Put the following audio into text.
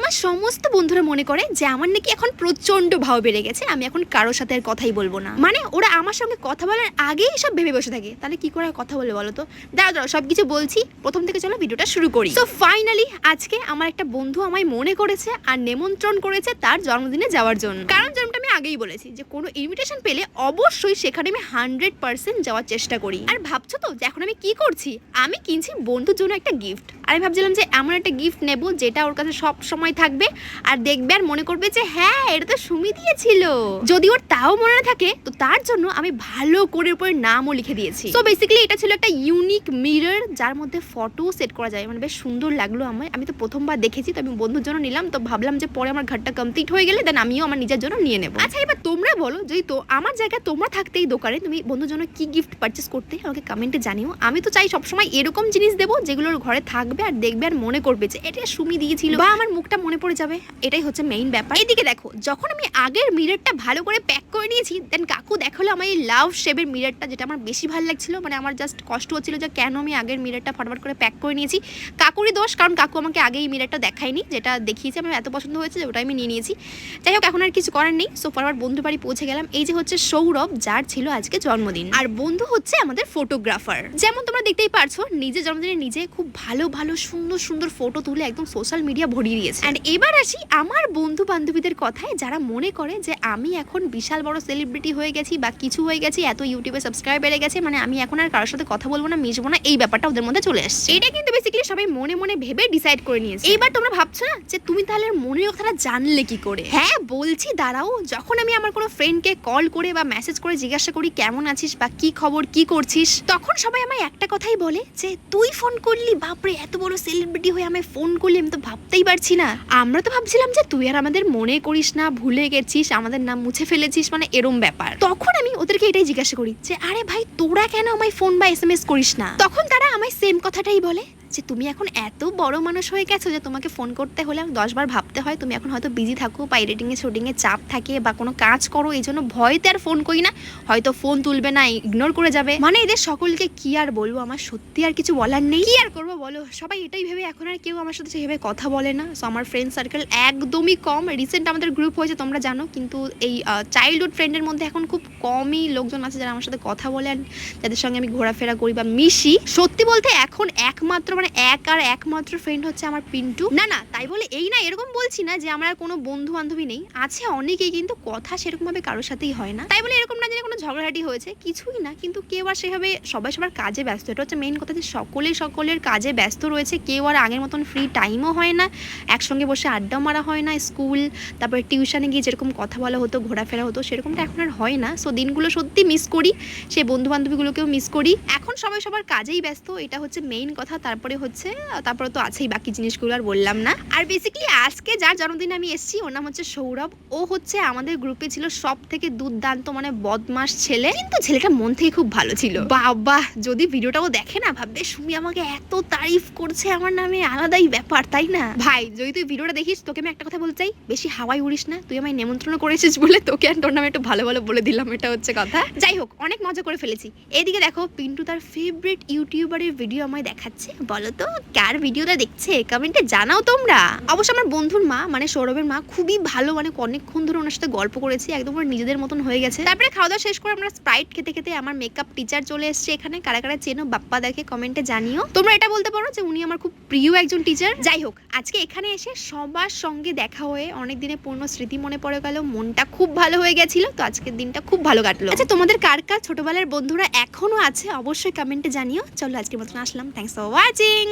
আমার সমস্ত বন্ধুরা মনে করে যে আমার নাকি এখন প্রচন্ড ভাব বেড়ে গেছে, আমি এখন কারোর সাথে আর কথাই বলবো না। মানে ওরা আমার সঙ্গে কথা বলার আগেই সব ভেবে বসে থাকে, তাহলে কি করে কথা বলে বলো তো। দাঁড়াও সবকিছু বলছি, প্রথম থেকে চলো ভিডিওটা শুরু করি। তো ফাইনালি আজকে আমার একটা বন্ধু আমায় মনে করেছে আর নিমন্ত্রণ করেছে তার জন্মদিনে যাওয়ার জন্য। কারণ যেমনটা আমি আগেই বলেছি যে কোনো ইনভিটেশন পেলে অবশ্যই সেখানে আমি 100% যাওয়ার চেষ্টা করি। আর ভাবছো তো যে এখন আমি কি করছি, আমি কিনছি বন্ধুর জন্য একটা গিফট। আর আমি ভাবছিলাম যে এমন একটা গিফট নেব যেটা ওর কাছে সব সময় থাকবে আর দেখবে আর মনে করবে যে হ্যাঁ এটা তো সুমি দিয়েছিল। যদি ওর তাও মনে না থাকে তো তার জন্য আমি ভালো করে উপরে নামও লিখে দিয়েছি। তো বেসিক্যালি এটা ছিল একটা ইউনিক মিরর যার মধ্যে ফটো সেট করা যায়, মানে বেশ সুন্দর লাগলো আমায়। আমি তো প্রথমবার দেখেছি, তো আমি বন্ধুর জন্য নিলাম, তো ভাবলাম যে পরে আমার ঘরটা কমপ্লিট হয়ে গেলে দেন আমিও আমার নিজের জন্য নিয়ে নেবো। আচ্ছা এবার তোমরা বলো, যদি তো আমার জায়গায় তোমরা থাকতে এই দোকানে তুমি বন্ধুর জন্য কি গিফট পারচেস করতে, আমাকে কমেন্টে জানিও। আমি তো চাই সবসময় এরকম জিনিস দেবো যেগুলোর ঘরে থাকবে আর দেখবে আর মনে করবে যে এটা সুমি দিয়েছিল, বা আমার মুখটা মনে পড়ে যাবে। এটাই হচ্ছে মেইন ব্যাপার। এইদিকে দেখো, যখন আমি আগের মিররটা ভালো করে প্যাক করে নিয়েছি দেন কাকু দেখালো আমার এই লাভ শেপের মিররটা, যেটা আমার বেশি ভালো লাগছিল। মানে আমার জাস্ট কষ্ট হচ্ছিল যে কেন আমি আগের মিররটা ফটাফট করে প্যাক করে নিয়েছি। কাকুরই দোষ, কারণ কাকু আমাকে আগে এই মিররটা দেখায়নি, যেটা দেখিয়েছে আমার এত পছন্দ হয়েছে যে ওটা আমি নিয়ে নিয়েছি। যাই হোক, এখন আর কিছু করার নেই। সো ফরওয়ার্ড বন্ধু বাড়ি পৌঁছে গেলাম। এই যে হচ্ছে সৌরভ, যার ছিল আজকে জন্মদিন, আর বন্ধু হচ্ছে আমাদের ফটোগ্রাফার। যেমন তোমরা দেখতেই পারছো নিজের জন্মদিনে নিজে খুব ভালো ভালো সুন্দর সুন্দর ফটো তুলে একদম সোশ্যাল মিডিয়া ভরিয়ে দিয়েছে। এন্ড এবার আসি আমার বন্ধু বান্ধবীদের কথায়, যারা মনে করে যে আমি এখন বিশাল বড় সেলিব্রিটি হয়ে গেছি বা কিছু হয়ে গেছি, এত ইউটিউবে সাবস্ক্রাইব বেড়ে গেছে, মানে আমি এখন আর কারোর সাথে কথা বলবো না, মিশবো না, এই ব্যাপারটা ওদের মধ্যে চলে আসছে। এটা কিন্তু বেসিক্যালি সবাই মনে মনে ভেবে ডিসাইড করে নিয়েছে। এইবার তোমরা ভাবছো না যে তুমি তাহলে মনের কথাটা জানলে কি করে? হ্যাঁ বলছি, দাঁড়াও। যখন আমি আমার কোনো ফ্রেন্ডকে কল করে বা মেসেজ করে জিজ্ঞাসা করি কেমন আছিস বা কি খবর, কি করছিস, তখন সবাই আমায় একটা কথাই বলে যে তুই ফোন করলি, বাপরে এত বড় সেলিব্রিটি হয়ে আমায় ফোন করলি, আমি তো ভাবতেই পারছি না। আমরা তো ভাবছিলাম যে তুই আর আমাদের মনে করিস না, ভুলে গেছিস, আমাদের নাম মুছে ফেলেছিস, মানে এরম ব্যাপার। তখন আমি ওদেরকে এটাই জিজ্ঞাসা করি যে আরে ভাই তোরা কেন আমায় ফোন বা SMS করিস না? তখন তারা আমায় সেম কথাটাই বলে যে তুমি এখন এত বড় মানুষ হয়ে গেছো যে তোমাকে ফোন করতে হলে 10 বার ভাবতে হয়, তুমি এখন হয়তো বিজি থাকো বা এডিটিংয়ে শুটিংয়ে চাপ থাকে বা কোনো কাজ করো, এই জন্য ভয়তে আর ফোন করি না, হয়তো ফোন তুলবে না, ইগনোর করে যাবে। মানে এদের সকলকে কি আর বলবো, আমার সত্যি আর কিছু বলার নেই। কি আর করবো বলো, সবাই এটাই ভেবে এখন আর কেউ আমার সাথে সেভাবে কথা বলে না। সো আমার ফ্রেন্ড সার্কেল একদমই কম। রিসেন্ট আমাদের গ্রুপ হয়েছে তোমরা জানো, কিন্তু এই চাইল্ডহুড ফ্রেন্ডের মধ্যে এখন খুব কমই লোকজন আছে যারা আমার সাথে কথা বলে আর যাদের সঙ্গে আমি ঘোরাফেরা করি বা মিশি। সত্যি বলতে এখন একমাত্র মানে একমাত্র ফ্রেন্ড হচ্ছে আমার পিন্টু। না তাই বলে এই না এরকম বলছি না যে আমার কোনো বন্ধু বান্ধবী নেই, আছে অনেকেই, কিন্তু কথা সেরকম ভাবে কারোর সাথেই হয় না। তাই বলে এরকম না যে কোনো ঝগড়াঝাটি হয়েছে, কিছুই না, কিন্তু কেউ আর সেভাবে সবাই সবার কাজে ব্যস্ত। এটা হচ্ছে মেইন কথা, যে সকলের কাজে ব্যস্ত রয়েছে। কেউ আর আগের মতন ফ্রি টাইমও হয় না, একসঙ্গে বসে আড্ডা মারা হয় না। স্কুল তারপরে টিউশনে গিয়ে যেরকম কথা বলা হতো, ঘোরাফেরা হতো, সেরকমটা এখন আর হয় না। সো দিনগুলো সত্যি মিস করি, সেই বন্ধু বান্ধবীগুলোকেও মিস করি। এখন সবাই সবার কাজেই ব্যস্ত, এটা হচ্ছে মেইন কথা। তারপরে তো আছেই বাকি জিনিসগুলো, আর বললাম না। আর বেসিক্যালি আজকে যার জন্মদিন আমি এসেছি ওর নাম হচ্ছে সৌরভ। ও হচ্ছে আমাদের গ্রুপে ছিল সব থেকে দুর্দান্ত মানে বদমাস ছেলে, কিন্তু ছেলেটা মন থেকে খুব ভালো ছিল। বাবা যদি ভিডিওটাও দেখে না ভাববে সুমি আমাকে এত তারিফ করছে আমার নামে, আলাদাই ব্যাপার তাই না? ভাই যদি তুই ভিডিওটা দেখিস তোকে আমি একটা কথা বলতে চাই, বেশি হাওয়াই উড়িস না। তুই আমায় নিমন্ত্রণ করেছিস বলে তোকে আর তোর নামে একটু ভালো ভালো বলে দিলাম, এটা হচ্ছে কথা। যাই হোক, অনেক মজা করে ফেলেছি। এদিকে দেখো পিন্টু তার ফেভারিট ইউটিউবারের ভিডিও আমায় দেখাচ্ছে। বলো তো কার ভিডিওটা দেখছে, কমেন্টে জানাও তোমরা। অবশ্য আমার বন্ধুর মা মানে সৌরভের মা খুবই ভালো, মানে অনেকক্ষণ ধরে ওনার সাথে গল্প করেছি, একদম ওর নিজেদের মতন হয়ে গেছে। তারপরে খাওয়া দাওয়া শেষ করে আমরা স্প্রাইট খেতে খেতে আমার মেকআপ টিচার চলে এসছে এখানে। কারা কারা চেনো বাপ্পা দেখে কমেন্টে জানিও। তোমরা এটা বলতে পারো যে উনি আমার খুব প্রিয় একজন টিচার। যাই হোক, আজকে এখানে এসে সবার সঙ্গে দেখা হয়ে অনেক দিনের পুরনো স্মৃতি মনে পড়ে গেল, মনটা খুব ভালো হয়ে গেছিল। তো আজকের দিনটা খুব ভালো কাটলো। আচ্ছা তোমাদের কার কার ছোটবেলার বন্ধুরা এখনো আছে অবশ্যই কমেন্টে জানিও। চলো আজকের মতন আসলাম, থ্যাংকস ফর ওয়াচিং।